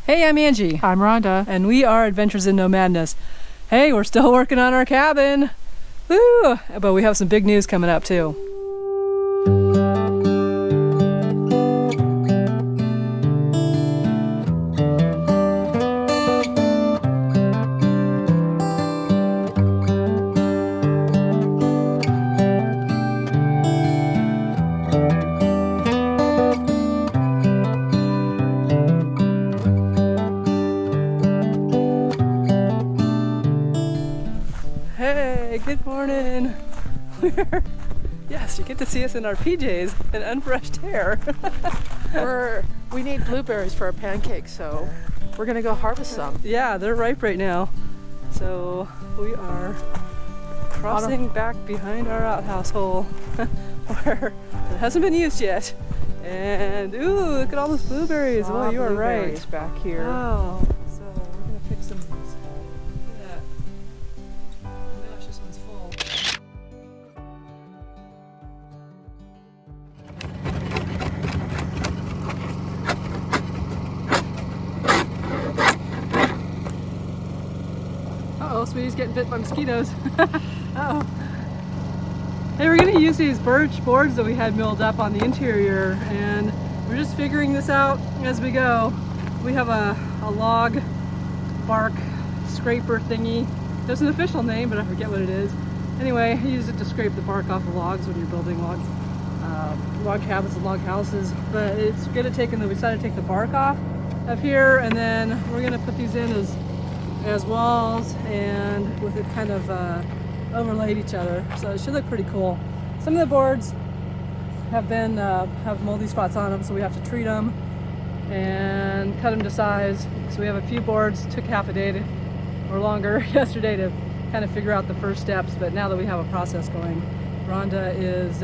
Hey, I'm Angie. I'm Rhonda. And we are Adventures in No Madness. Hey, we're still working on our cabin. Woo! But we have some big news coming up too. Hey, good morning. Yes, you get to see us in our PJs and unbrushed hair. We need blueberries for our pancakes, so we're gonna go harvest some. Yeah, they're ripe right now. So we are crossing back behind our outhouse hole where it hasn't been used yet. And ooh, look at all those blueberries. Oh, you are right. Back here. Wow. So we're gonna pick some of these. Look at that. Oh my gosh, this one's full. Uh-oh, Sweetie's getting bit by mosquitoes. Uh-oh. Hey, we're gonna use these birch boards that we had milled up on the interior, and we're just figuring this out as we go. We have a log bark scraper thingy. There's an official name, but I forget what it is. Anyway, I use it to scrape the bark off the logs when you're building log cabins and log houses. But it's good at taking we decided to take the bark off of here, and then we're gonna put these in as walls, and with it kind of overlaid each other, so it should look pretty cool. Some of the boards have moldy spots on them, so we have to treat them and cut them to size. So we have a few boards. Took half a day or longer yesterday to kind of figure out the first steps, but now that we have a process going, Rhonda is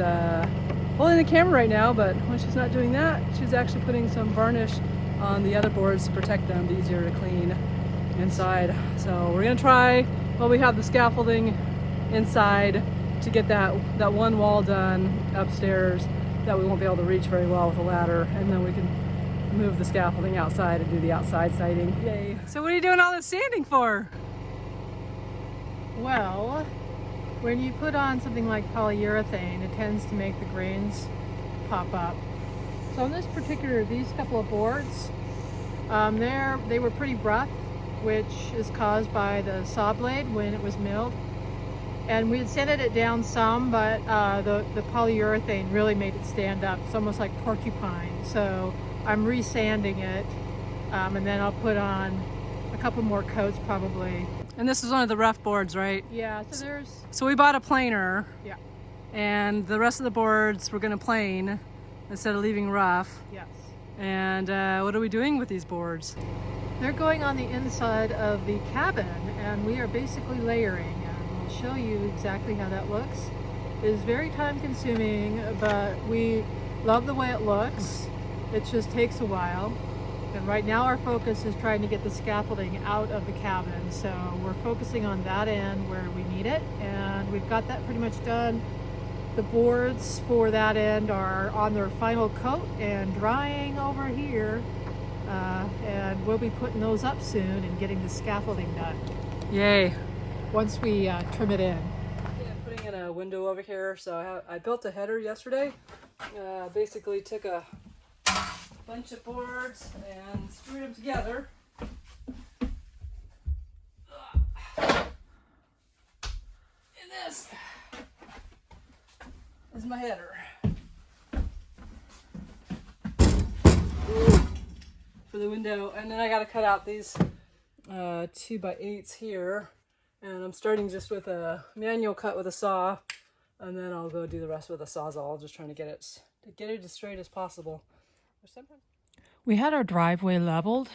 holding the camera right now, but when she's not doing that, she's actually putting some varnish on the other boards to protect them, be easier to clean inside. So we're gonna try, while we have the scaffolding inside, to get that one wall done upstairs that we won't be able to reach very well with a ladder, and then we can move the scaffolding outside and do the outside siding. Yay. So what are you doing all this sanding for? Well, when you put on something like polyurethane, it tends to make the grains pop up. So in these couple of boards, they were pretty rough, which is caused by the saw blade when it was milled. And we had sanded it down some, but the polyurethane really made it stand up. It's almost like porcupine. So I'm re-sanding it, and then I'll put on a couple more coats probably. And this is one of the rough boards, right? Yeah, So we bought a planer. Yeah. And the rest of the boards we're gonna plane instead of leaving rough. Yes. And what are we doing with these boards? They're going on the inside of the cabin, and we are basically layering. And we'll show you exactly how that looks. It is very time consuming, but we love the way it looks. It just takes a while. And right now our focus is trying to get the scaffolding out of the cabin. So we're focusing on that end where we need it, and we've got that pretty much done. The boards for that end are on their final coat and drying over here. And we'll be putting those up soon and getting the scaffolding done. Yay. Once we trim it in. Yeah, putting in a window over here. So I built a header yesterday. Basically took a bunch of boards and screwed them together. And this is my header. For the window, and then I got to cut out these 2x8s here, and I'm starting just with a manual cut with a saw, and then I'll go do the rest with a sawzall, just trying to get it as straight as possible. We had our driveway leveled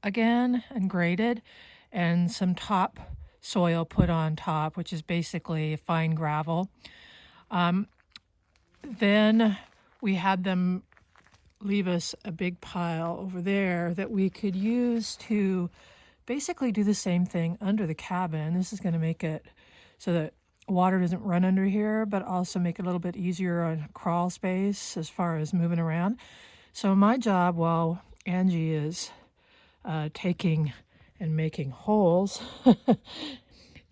again and graded, and some top soil put on top, which is basically fine gravel. Then we had them leave us a big pile over there that we could use to basically do the same thing under the cabin. This is going to make it so that water doesn't run under here, but also make it a little bit easier on crawl space as far as moving around. So my job while Angie is taking and making holes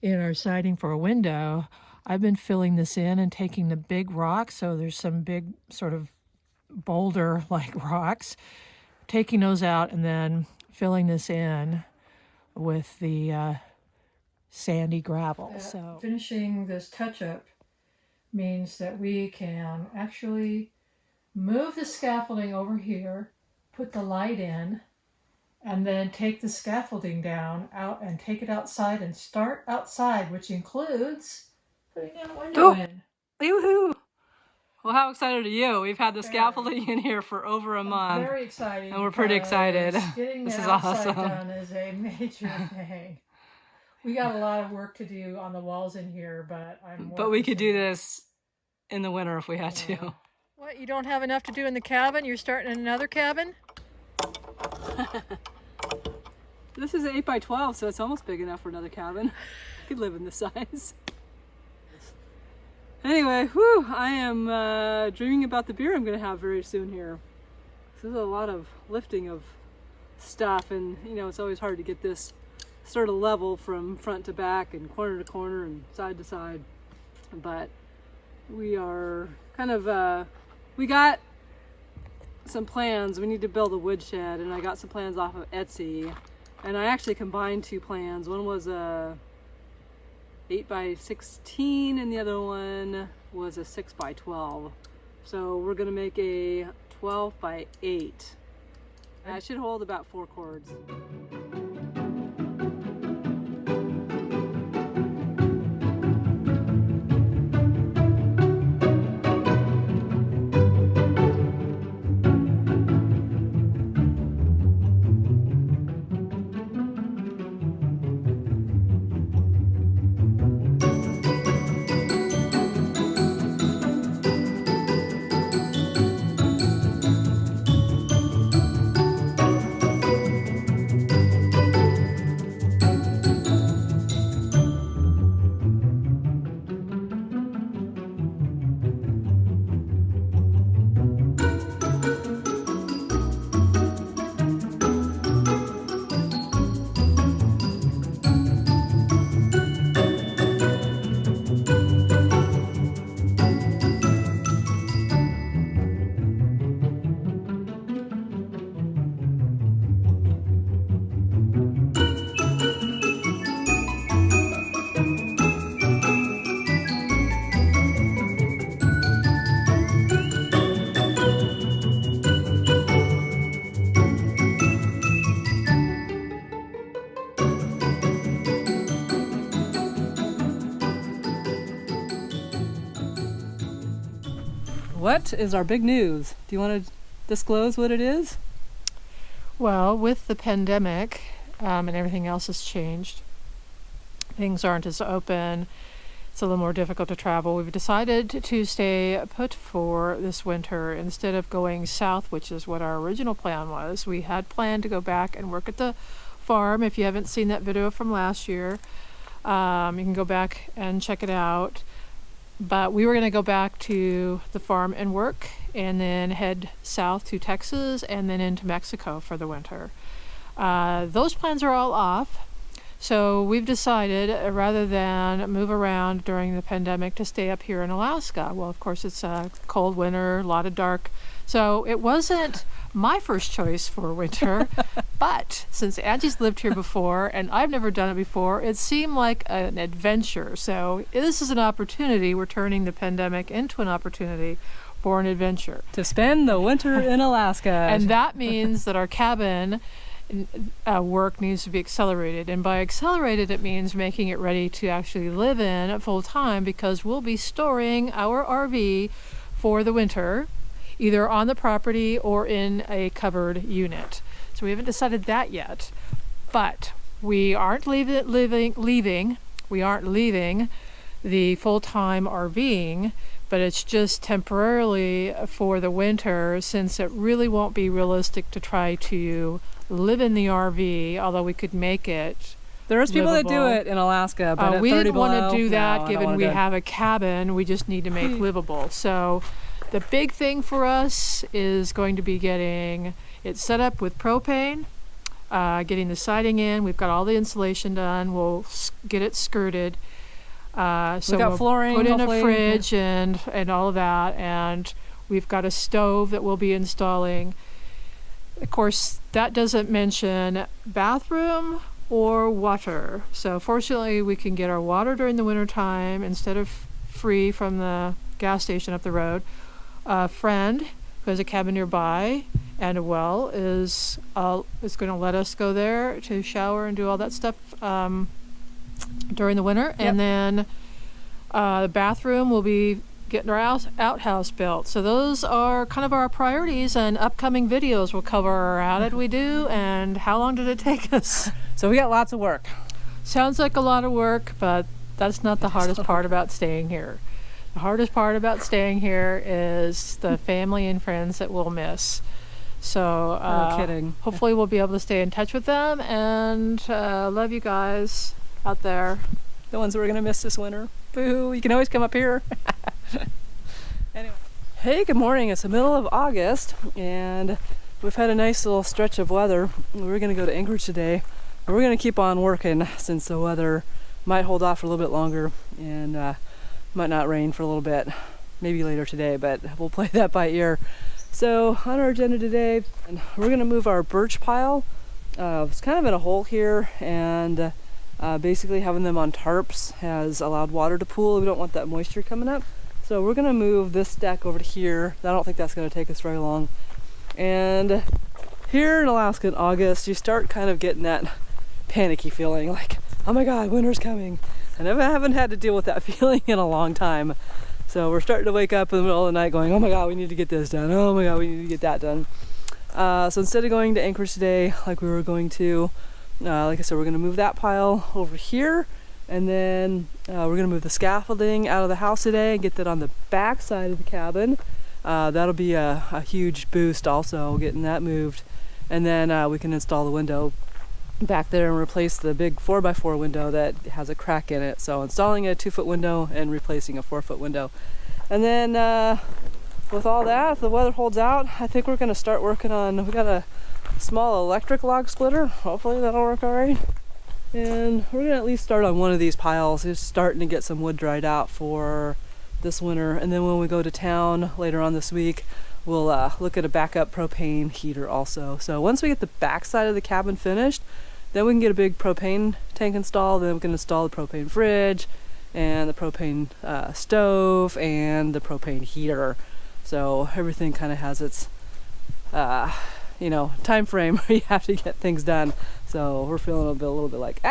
in our siding for a window, I've been filling this in and taking the big rocks, so there's some big sort of boulder-like rocks, taking those out and then filling this in with the sandy gravel. So finishing this touch-up means that we can actually move the scaffolding over here, put the light in, and then take the scaffolding down out and take it outside and start outside, which includes putting a window in. Yoo-hoo! Well, how excited are you? We've had the scaffolding in here for over a month. Very exciting. And we're pretty excited. Getting This the is outside awesome. done is a major thing. We got a lot of work to do on the walls in here, but But we could do this in the winter if we had to. What, you don't have enough to do in the cabin? You're starting another cabin? This is 8 by 12, so it's almost big enough for another cabin. Could live in this size. Anyway, whew, I am dreaming about the beer I'm going to have very soon here. This is a lot of lifting of stuff, and you know, it's always hard to get this sort of level from front to back and corner to corner and side to side. But we are kind of, we got some plans. We need to build a woodshed, and I got some plans off of Etsy. And I actually combined two plans. One was a 8 by 16 and the other one was a 6 by 12. So we're gonna make a 12 by 8. And I should hold about 4 cords. What is our big news? Do you want to disclose what it is? well, with the pandemic and everything else has changed, things aren't as open. It's a little more difficult to travel. We've decided to stay put for this winter instead of going south, which is what our original plan was. We had planned to go back and work at the farm. If you haven't seen that video from last year, you can go back and check it out. But we were going to go back to the farm and work and then head south to Texas and then into Mexico for the winter. Those plans are all off. So we've decided, rather than move around during the pandemic, to stay up here in Alaska. Well, of course, it's a cold winter, a lot of dark. So it wasn't my first choice for winter, but since Angie's lived here before and I've never done it before, it seemed like an adventure. So this is an opportunity. We're turning the pandemic into an opportunity for an adventure. To spend the winter in Alaska. And that means that our cabin work needs to be accelerated, and by accelerated it means making it ready to actually live in full time, because we'll be storing our RV for the winter either on the property or in a covered unit. So we haven't decided that yet, but we aren't leaving the full-time RVing, but it's just temporarily for the winter, since it really won't be realistic to try to live in the RV, although we could make it There's people livable. that do it in Alaska, but at we 30 didn't want below, to do no, I that, don't given wanna we do it. have a cabin. We just need to make livable. So the big thing for us is going to be getting it set up with propane. getting the siding in. We've got all the insulation done. We'll get it skirted. So we got we'll flooring, put in a hopefully. fridge and all of that, and we've got a stove that we'll be installing. Of course, that doesn't mention bathroom or water. So fortunately, we can get our water during the winter time instead of free from the gas station up the road. A friend who has a cabin nearby and a well is going to let us go there to shower and do all that stuff during the winter. Yep. And then the bathroom will be getting our outhouse built. So those are kind of our priorities, and upcoming videos will cover how did we do and how long did it take us. So we got lots of work. Sounds like a lot of work, but that's not the hardest part about staying here. The hardest part about staying here is the family and friends that we'll miss. So No kidding. hopefully we'll be able to stay in touch with them, and love you guys out there. The ones we're gonna miss this winter. Boo! You can always come up here. Anyway. Hey, good morning. It's the middle of August, and we've had a nice little stretch of weather. We're gonna go to Anchorage today. We're gonna keep on working since the weather might hold off for a little bit longer and might not rain for a little bit, maybe later today, but we'll play that by ear. So on our agenda today, we're gonna move our birch pile. It's kind of in a hole here, and basically having them on tarps has allowed water to pool. We don't want that moisture coming up. So we're gonna move this stack over to here. I don't think that's gonna take us very long. And here in Alaska in August, you start kind of getting that panicky feeling like, oh my God, winter's coming. And I haven't had to deal with that feeling in a long time. So we're starting to wake up in the middle of the night going, oh my God, we need to get this done. Oh my God, we need to get that done. So instead of going to Anchorage today, like we were going to, like I said, we're gonna move that pile over here. And then we're gonna move the scaffolding out of the house today and get that on the back side of the cabin. That'll be a huge boost also, getting that moved. And then we can install the window back there and replace the big 4x4 window that has a crack in it. So installing a 2-foot window and replacing a 4-foot window. And then with all that, if the weather holds out, I think we're gonna start working on, we got a small electric log splitter. Hopefully that'll work all right. And we're gonna at least start on one of these piles, just starting to get some wood dried out for this winter. And then when we go to town later on this week, we'll look at a backup propane heater also. So once we get the back side of the cabin finished, then we can get a big propane tank installed. Then we can install the propane fridge and the propane stove and the propane heater. So everything kind of has its time frame where you have to get things done. So we're feeling a little bit like,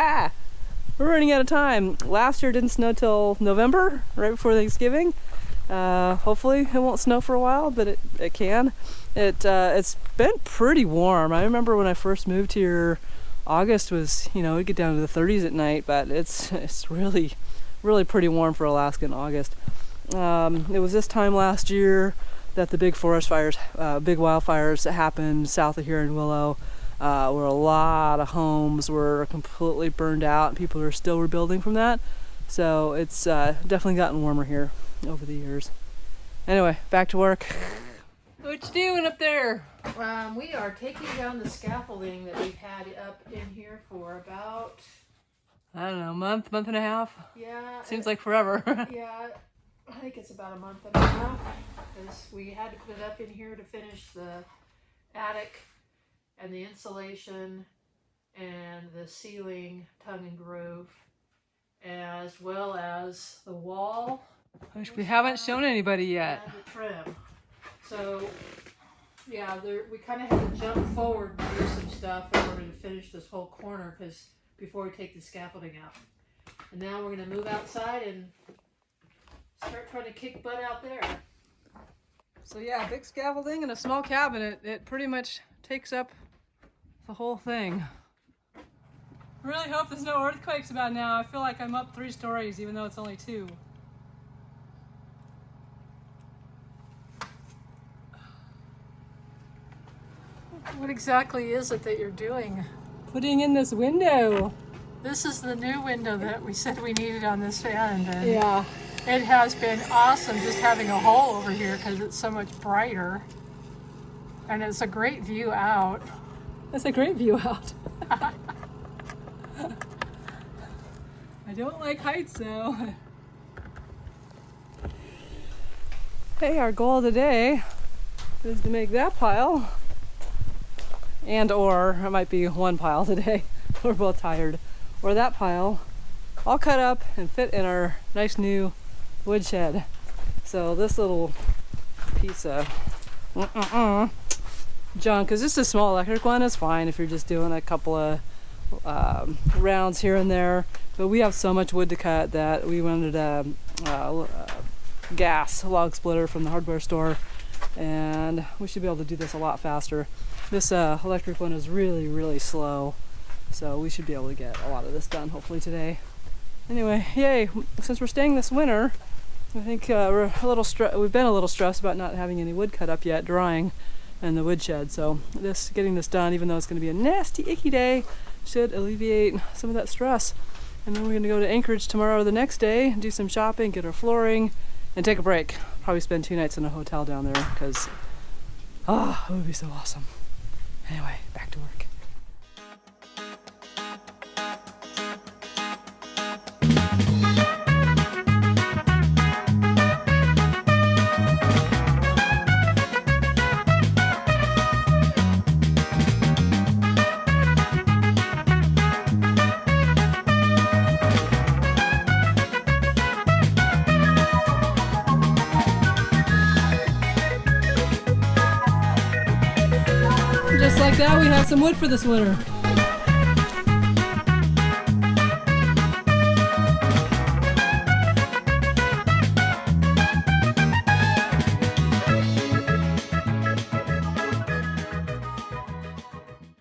we're running out of time. Last year it didn't snow till November, right before Thanksgiving. Hopefully it won't snow for a while, but it can. It's been pretty warm. I remember when I first moved here, August was, it'd get down to the 30s at night, but it's really, really pretty warm for Alaska in August. It was this time last year that the big forest fires, big wildfires that happened south of here in Willow, where a lot of homes were completely burned out and people are still rebuilding from that. So it's definitely gotten warmer here over the years. Anyway, back to work. What you doing up there? We are taking down the scaffolding that we've had up in here for about, I don't know, month and a half? yeah. Seems like forever. Yeah, I think it's about a month and a half, because we had to put it up in here to finish the attic and the insulation and the ceiling tongue and groove, as well as the wall Which we haven't shown anybody yet. and the trim. So yeah, we kind of had to jump forward and do some stuff in order to finish this whole corner, because before we take the scaffolding out. And now we're going to move outside and start trying to kick butt out there. So yeah, big scaffolding and a small cabin. It pretty much takes up the whole thing. I really hope there's no earthquakes about now. I feel like I'm up 3 stories even though it's only 2. What exactly is it that you're doing? Putting in this window. This is the new window that we said we needed on this end. And Yeah. it has been awesome just having a hole over here because it's so much brighter. And it's a great view out. That's a great view out. I don't like heights though. Hey, our goal today is to make that pile, and or it might be one pile today. We're both tired. Or that pile all cut up and fit in our nice new wood shed. So this little piece of junk is just a small electric one. It's fine if you're just doing a couple of rounds here and there. But we have so much wood to cut that we wanted a gas log splitter from the hardware store, and we should be able to do this a lot faster. This electric one is really, really slow, so we should be able to get a lot of this done hopefully today. Anyway, yay! Since we're staying this winter, I think we've been a little stressed about not having any wood cut up yet, drying in the wood shed. So getting this done, even though it's going to be a nasty, icky day, should alleviate some of that stress. And then we're going to go to Anchorage tomorrow or the next day, do some shopping, get our flooring, and take a break. Probably spend 2 nights in a hotel down there because, it would be so awesome. Anyway, back to work. Just like that, we have some wood for this winter.